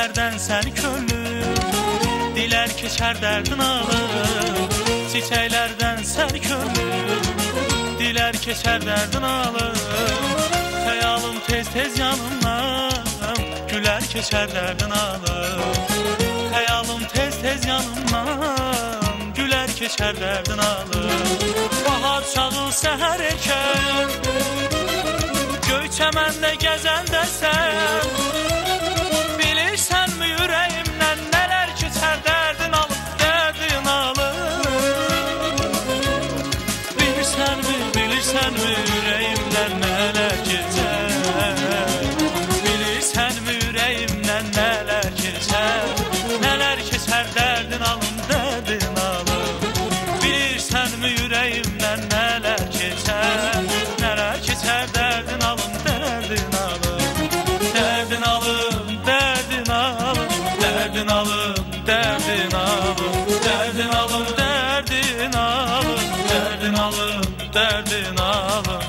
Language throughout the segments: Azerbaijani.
çiçəklərdən səni könlüm, dilər keçər dərdin alır. Çiçəklərdən səni könlüm, dilər keçər dərdin alır. Xəyalım tez-tez yanımdan, gülər keçər dərdin alır. Xəyalım tez-tez yanımdan, gülər keçər dərdin alır. Bahar çağı səhər erkən, göy çəməndə gəzəndə sən, bilirsənmi ürəyimdən nələr keçər dərdin alır, dərdin alır. Bilirsənmi ürəyimdən nələr keçər, bilirsənmi ürəyimdən nələr keçər, nələr keçər dərdin alım, dərdin alır. Bilirsənmi ürəyimdən nələr keçər, nələr keçər dərdin alım, dərdin alır. Dərdin alım, dərdin alım, dərdin alım, dərdin alım, dərdin alım, dərdin alım, dərdin alım, dərdin alım.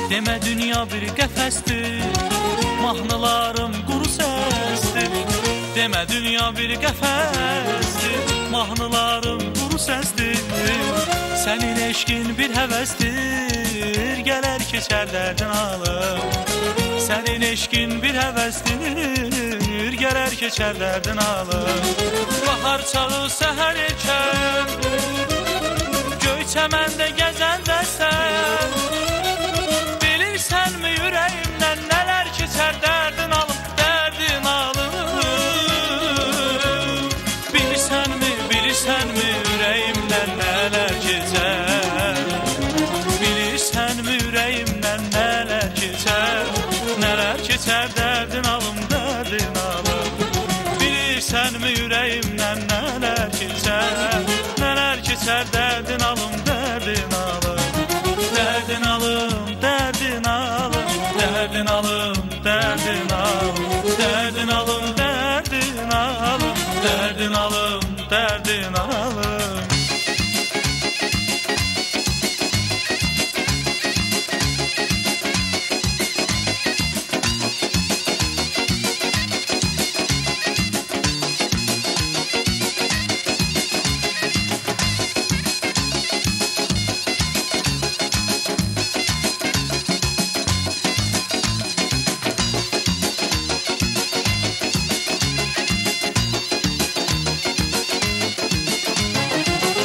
Demə dünya bir qəfəsdir, mahnılarım quru səsdir. Demə dünya bir qəfəsdir, mahnılarım quru səsdir. Sənin eşqin bir həvəsdir, gələr keçər dərdin alır. Sənin eşqin bir həvəsdir, gələr keçər dərdin alır. Bahar çağı səhər erkən, göy çəməndə gəzəndə sən, bilirsənmi ürəyimdən nələr keçər dərdin alım, dərdin alım. Bilirsənmi ürəyimdən nələr keçər, bilirsənmi ürəyimdən nələr keçər, nələr keçər dərdin alım, dərdin alım. Bilirsənmi ürəyimdən nələr keçər, nələr keçər dərdin alım, dərdin alım. Dərdin alım, dərdin alım, dərdin alım, dərdin alım, dərdin alım, dərdin alım, dərdin alım, dərdin alım.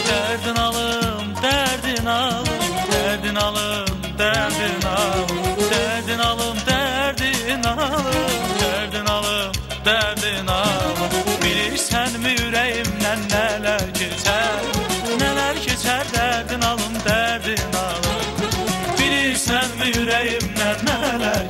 Dərdin alım, dərdin alım, dərdin alım, dərdin alım, dərdin alım, dərdin alım, dərdin alım, dərdin alım. Bilirsənmi ürəyimdən nələr keçər, nələr keçər dərdin alım, dərdin alım. Bilirsənmi ürəyimdən nələr